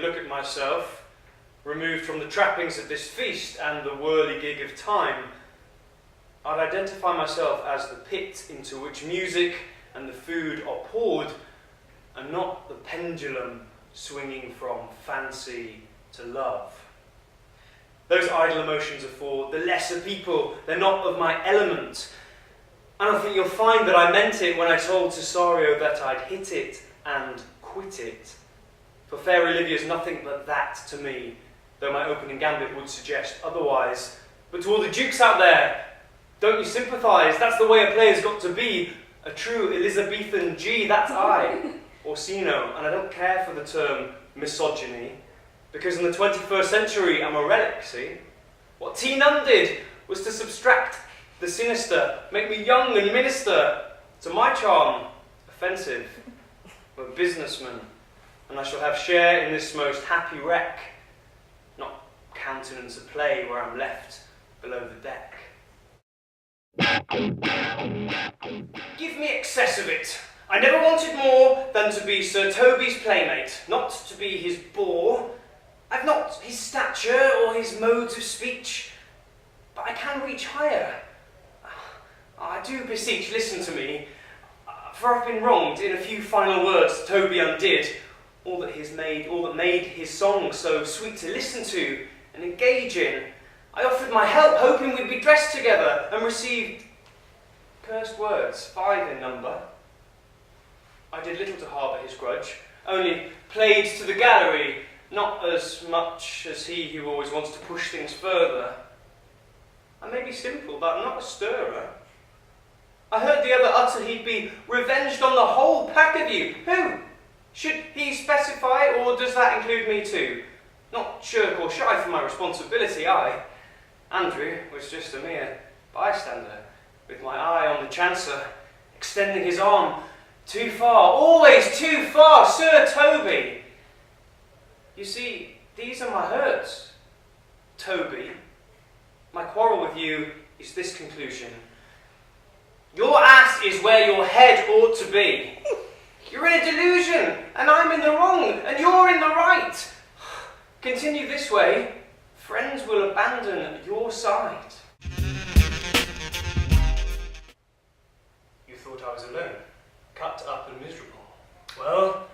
look at myself, removed from the trappings of this feast and the whirligig of time, I'd identify myself as the pit into which music and the food are poured, and not the pendulum swinging from fancy to love. Those idle emotions are for the lesser people. They're not of my element. And I think you'll find that I meant it when I told Cesario that I'd hit it and quit it. For fair Olivia's nothing but that to me, though my opening gambit would suggest otherwise. But to all the dukes out there, don't you sympathise? That's the way a player's got to be. A true Elizabethan G, that's I, Orsino, and I don't care for the term misogyny, because in the 21st century I'm a relic, see? What T. Nunn did was to subtract the sinister, make me young and minister to my charm, offensive. I'm a businessman, and I shall have share in this most happy wreck, not countenance a play where I'm left below the deck. Give me excess of it. I never wanted more than to be Sir Toby's playmate, not to be his bore. I've not his stature or his modes of speech, but I can reach higher. I do beseech, listen to me, for I've been wronged in a few final words Toby undid, all that made his song so sweet to listen to and engage in. I offered my help, hoping we'd be dressed together, and received cursed words, 5 in number. I did little to harbour his grudge, only played to the gallery, not as much as he who always wants to push things further. I may be simple, but I'm not a stirrer. I heard the other utter he'd be revenged on the whole pack of you. Who? Should he specify, or does that include me too? Not shirk or shy from my responsibility, I. Andrew was just a mere bystander, with my eye on the Chancellor, extending his arm. Too far, always too far, Sir Toby. You see, these are my hurts, Toby. My quarrel with you is this conclusion. Your ass is where your head ought to be. You're in a delusion, and I'm in the wrong, and you're in the right. Continue this way, friends will abandon your side. You thought I was alone, cut up and miserable. Well,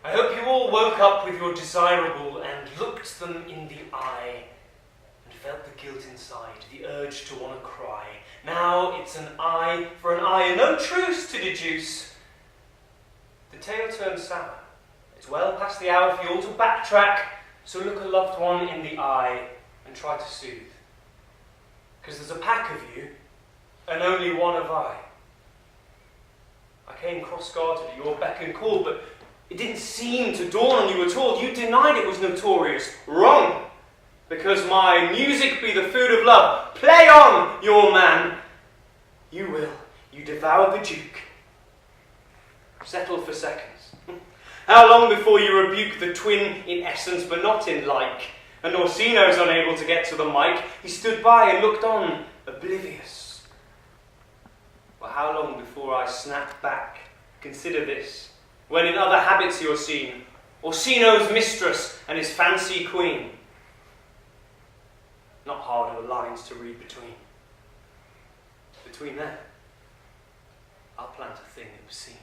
I hope you all woke up with your desirable and looked them in the eye and felt the guilt inside, the urge to want to cry. Now it's an eye for an eye and no truce to deduce. The tale turns sour. It's well past the hour for you all to backtrack, so look a loved one in the eye and try to soothe. Because there's a pack of you and only one of I. I came cross-guarded at your beck and call, but it didn't seem to dawn on you at all. You denied it was notorious. Wrong. Because my music be the food of love. Play on, your man. You will. You devour the Duke. Settle for seconds. How long before you rebuke the twin in essence but not in like? And Orsino's unable to get to the mic. He stood by and looked on, oblivious. Well, how long before I snap back? Consider this. When in other habits you're seen, Orsino's mistress and his fancy queen. Not harder lines to read between. Between there, I'll plant a thing obscene.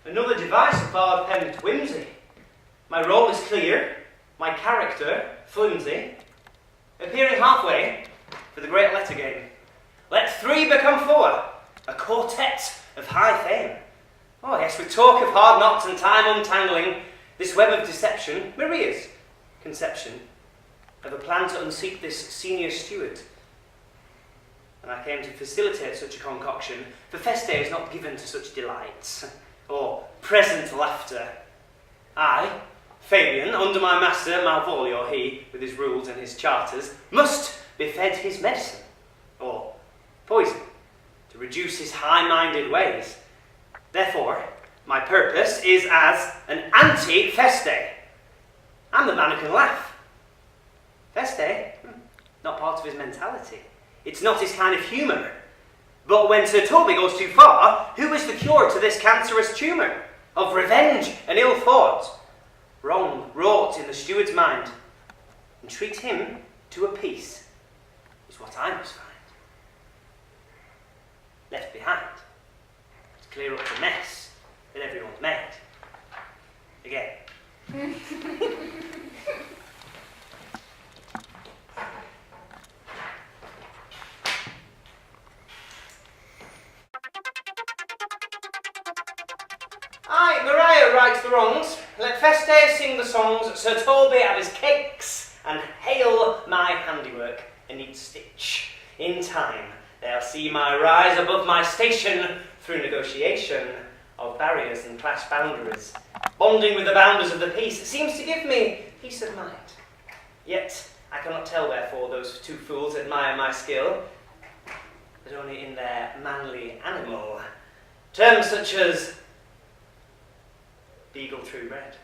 Another device of hard-penned whimsy. My role is clear, my character flimsy. Appearing halfway for the great letter game. Let 3 become 4, a quartet of high fame. Oh yes, with talk of hard knots and time untangling, this web of deception, Maria's conception of a plan to unseat this senior steward. And I came to facilitate such a concoction, for Feste is not given to such delights, or present laughter. I, Fabian, under my master Malvolio, he, with his rules and his charters, must be fed his medicine, or poison, to reduce his high-minded ways. Therefore, My purpose is as an anti-feste. I'm the man who can laugh. Feste? Not part of his mentality. It's not his kind of humour. But when Sir Toby goes too far, who is the cure to this cancerous tumour? Of revenge and ill thought? Wrong wrought in the steward's mind. Entreat him to a peace is what I must find. Left behind to clear up the mess that everyone's made. Again. Aye, Maria rights the wrongs. Let Feste sing the songs, Sir Toby have his cakes, and hail my handiwork a neat stitch. In time, they'll see my rise above my station through negotiation of barriers and clash boundaries. Bonding with the bounders of the peace seems to give me peace of mind. Yet I cannot tell wherefore those two fools admire my skill, but only in their manly animal. Terms such as beagle through red.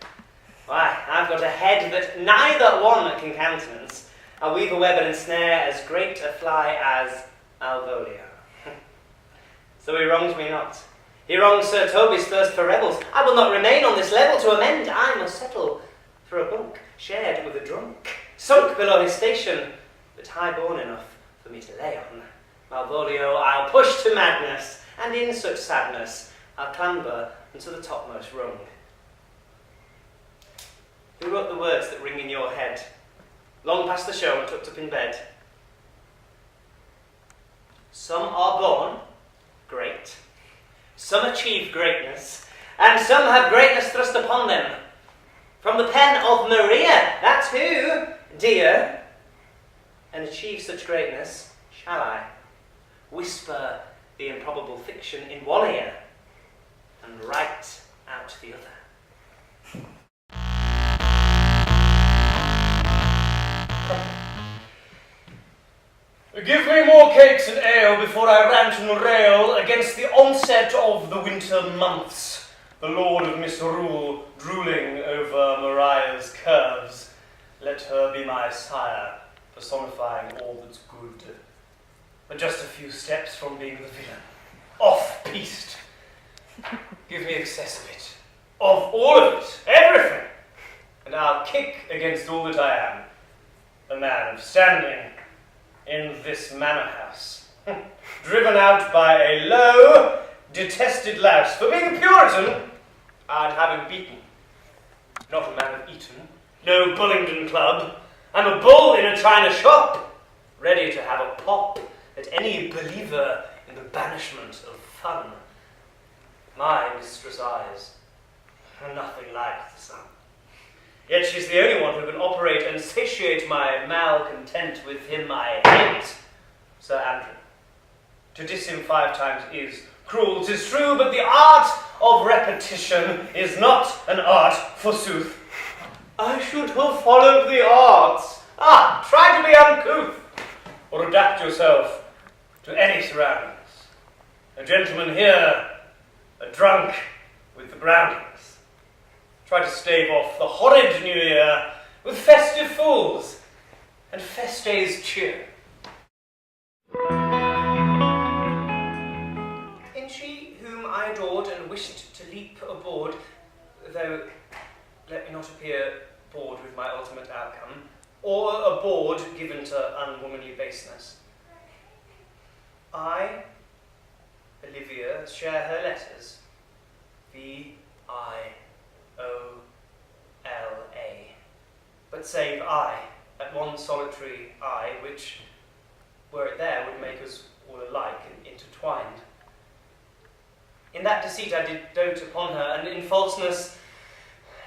Why, I've got a head that neither one can countenance. I'll weave a web and ensnare as great a fly as Malvolio. So he wrongs me not. He wrongs Sir Toby's thirst for rebels. I will not remain on this level to amend. I must settle for a bunk shared with a drunk, sunk below his station, but high-born enough for me to lay on. Malvolio I'll push to madness, and in such sadness I'll clamber unto the topmost rung. Who wrote the words that ring in your head, long past the show and tucked up in bed? Some are born great, some achieve greatness, and some have greatness thrust upon them. From the pen of Maria, that's who, dear, and achieve such greatness, shall I whisper the improbable fiction in one ear and write out the other. Give me more cakes and ale before I rant and rail against the onset of the winter months, the lord of misrule drooling over Maria's curves. Let her be my sire, personifying all that's good, but just a few steps from being the villain. Off-piste. Give me excess of it, of all of it, everything, and I'll kick against all that I am, a man of standing in this manor house, driven out by a low, detested louse. For being a Puritan, I'd have him beaten. Not a man of Eton, no Bullingdon Club. I'm a bull in a china shop, ready to have a pop at any believer in the banishment of fun. My mistress' eyes are nothing like the sun. Yet she's the only one who can operate and satiate my malcontent with him I hate, Sir Andrew. To diss him 5 times is cruel, 'tis true, but the art of repetition is not an art, forsooth. I should have followed the arts. Try to be uncouth, or adapt yourself to any surroundings. A gentleman here, a drunk with the Brownings. Try to stave off the horrid New Year with festive fools and Feste's cheer. In she whom I adored and wished to leap aboard, though let me not appear bored with my ultimate outcome, or a board given to unwomanly baseness. I, Olivia, share her letters. V-I-O-L-A. But save I, that one solitary I, which, were it there, would make us all alike and intertwined. In that deceit I did dote upon her, and in falseness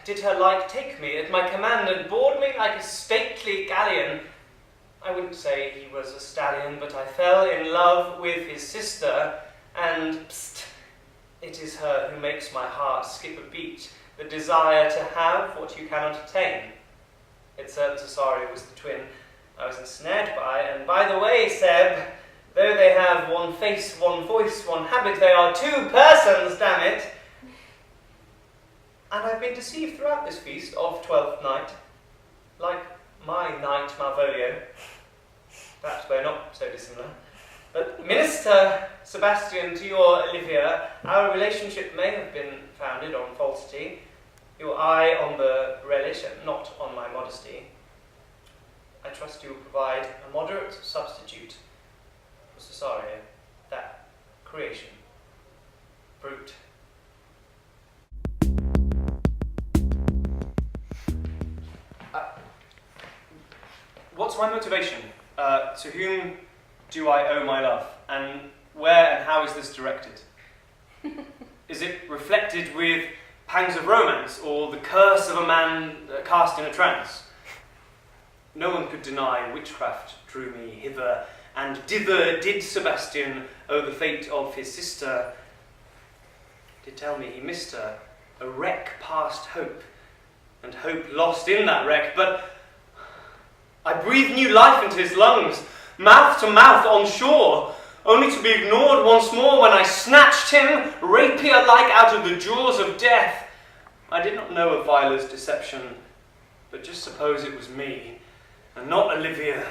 did her like take me at my command, and board me like a stately galleon. I wouldn't say he was a stallion, but I fell in love with his sister, and psst, it is her who makes my heart skip a beat, the desire to have what you cannot attain. It certain Cesario was the twin I was ensnared by, and by the way, Seb, though they have one face, one voice, one habit, they are 2 persons, damn it. And I've been deceived throughout this feast of Twelfth Night, like my knight Malvolio. Perhaps we're not so dissimilar. But Minister Sebastian, to your Olivia, our relationship may have been founded on falsity, your eye on the relish and not on my modesty. I trust you will provide a moderate substitute for Cesario, that creation, brute. What's my motivation? To whom do I owe my love? And where and how is this directed? Is it reflected with pangs of romance, or the curse of a man cast in a trance? No one could deny witchcraft drew me hither, and dither did Sebastian owe the fate of his sister. Did tell me he missed her, a wreck past hope, and hope lost in that wreck. But I breathed new life into his lungs, mouth to mouth on shore, only to be ignored once more when I snatched him, rapier-like, out of the jaws of death. I did not know of Viola's deception, but just suppose it was me, and not Olivia,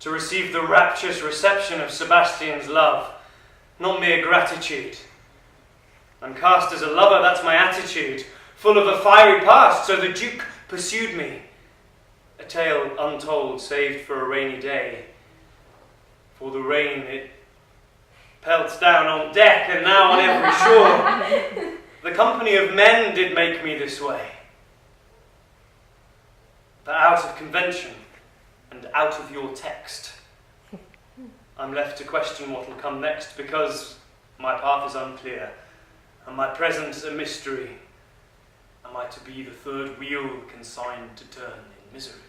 to receive the rapturous reception of Sebastian's love, not mere gratitude. I'm cast as a lover, that's my attitude, full of a fiery past, so the Duke pursued me. A tale untold, saved for a rainy day. For the rain, it pelts down on deck and now on every shore. The company of men did make me this way. But out of convention and out of your text, I'm left to question what will come next, because my path is unclear and my present a mystery. Am I to be the third wheel consigned to turn in misery?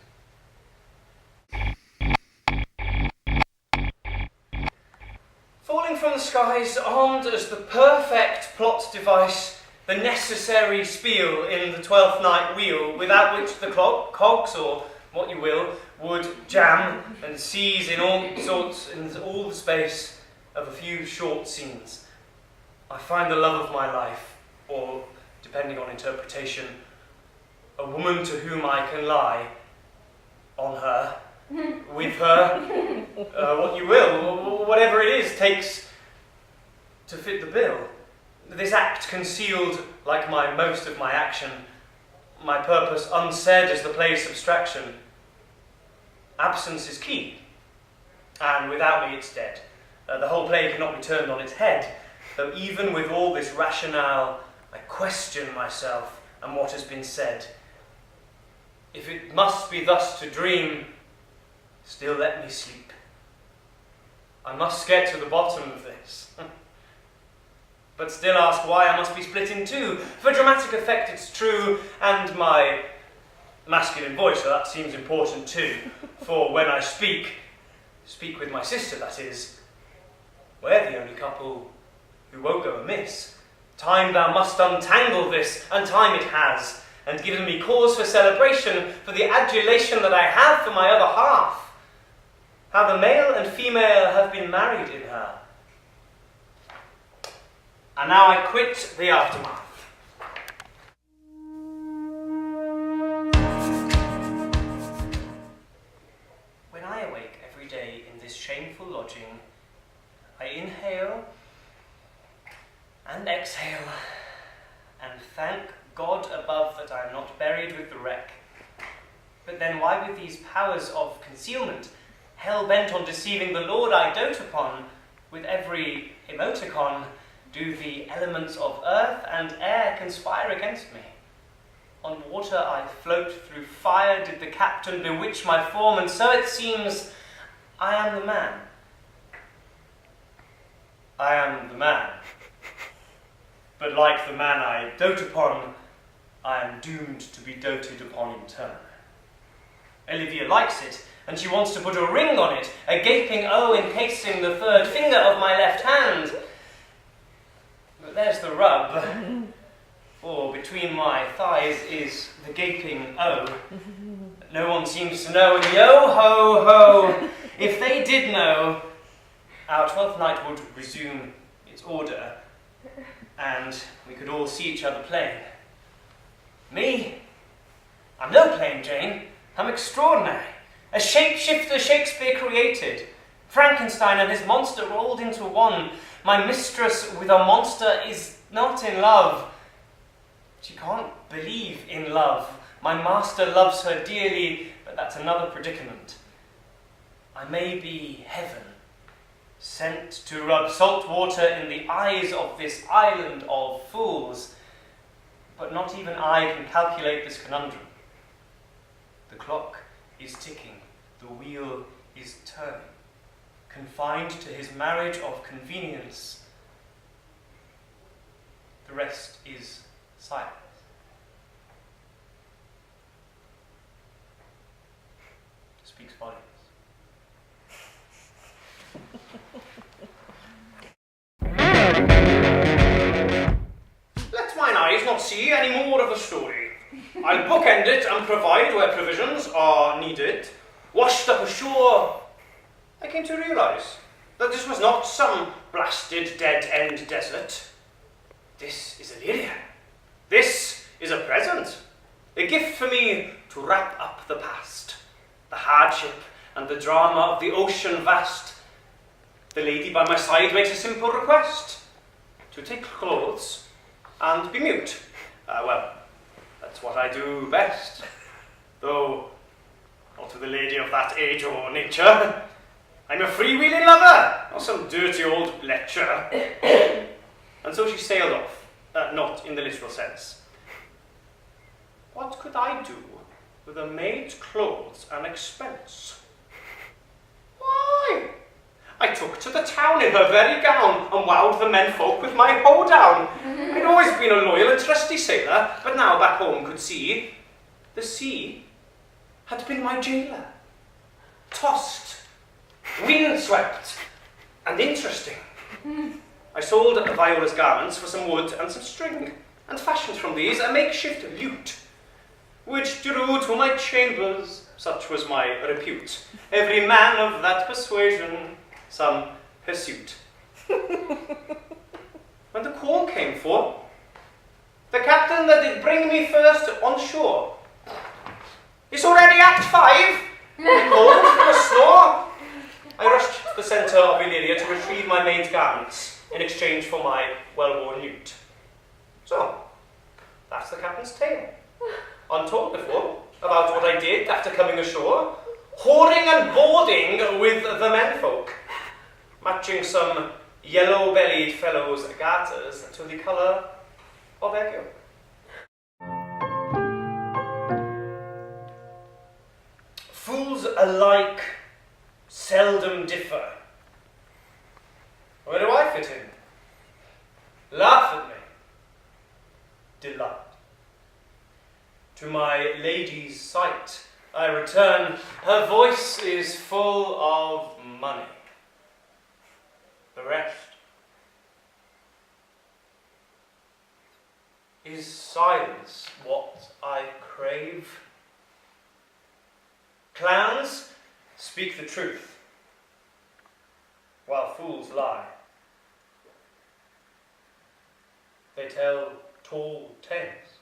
Falling from the skies, armed as the perfect plot device, the necessary spiel in the Twelfth Night wheel, without which the cogs, or what you will, would jam and seize in all the space of a few short scenes. I find the love of my life, or, depending on interpretation, a woman to whom I can lie, on her, with her, what you will, whatever it is takes to fit the bill. This act concealed like most of my action, my purpose unsaid as the play's abstraction. Absence is key, and without me it's dead. The whole play cannot be turned on its head, though even with all this rationale, I question myself and what has been said. If it must be thus to dream, still let me sleep. I must get to the bottom of this. But still ask why I must be split in two. For dramatic effect it's true, and my masculine voice, so that seems important too. For when I speak with my sister, that is, we're the only couple who won't go amiss. Time thou must untangle this, and time it has, and given me cause for celebration, for the adulation that I have for my other half. How the male and female have been married in her. And now I quit the aftermath. When I awake every day in this shameful lodging, I inhale and exhale, and thank God above that I am not buried with the wreck. But then why with these powers of concealment, hell-bent on deceiving the Lord I dote upon, with every emoticon, do the elements of earth and air conspire against me? On water I float, through fire did the captain bewitch my form, and so it seems I am the man. I am the man. But like the man I dote upon, I am doomed to be doted upon in turn. Olivia likes it, and she wants to put a ring on it, a gaping O encasing the third finger of my left hand. But there's the rub, for between my thighs is the gaping O. No one seems to know, and yo ho ho, if they did know, our 12th night would resume its order, and we could all see each other playing. Me? I'm no plain Jane. I'm extraordinary. A shapeshifter Shakespeare created. Frankenstein and his monster rolled into one. My mistress with a monster is not in love. She can't believe in love. My master loves her dearly, but that's another predicament. I may be heaven, sent to rub salt water in the eyes of this island of fools, but not even I can calculate this conundrum. The clock is ticking, the wheel is turning, confined to his marriage of convenience. The rest is silence. Speaks volumes. Let mine eyes not see any more of the story. I'll bookend it and provide where provisions are needed. Washed up ashore, I came to realise that this was not some blasted dead-end desert. This is Illyria. This is a present, a gift for me to wrap up the past, the hardship and the drama of the ocean vast. The lady by my side makes a simple request, to take clothes and be mute. Well, that's what I do best, though not to the lady of that age or nature. I'm a freewheeling lover, not some dirty old lecher. And so she sailed off, not in the literal sense. What could I do with a maid's clothes and expense? Why, I took to the town in her very gown and wowed the menfolk with my hoedown. I'd always been a loyal and trusty sailor, but now back home could see the sea had been my jailer. Tossed, windswept, and interesting. I sold Viola's garments for some wood and some string, and fashioned from these a makeshift lute, which drew to my chambers, such was my repute, every man of that persuasion some pursuit. When the call came for, the captain that did bring me first on shore, "It's already Act 5, he called for a snore." I rushed to the centre of Illyria to retrieve my maid's garments in exchange for my well-worn lute. So, that's the captain's tale. Untold before, about what I did after coming ashore, whoring and boarding with the menfolk, matching some yellow-bellied fellows' garters to the colour of egg yolk. Fools alike seldom differ. Where do I fit in? Laugh at me. Delight. To my lady's sight I return. Her voice is full of money. The rest is silence what I crave. Clowns speak the truth, while fools lie. They tell tall tales,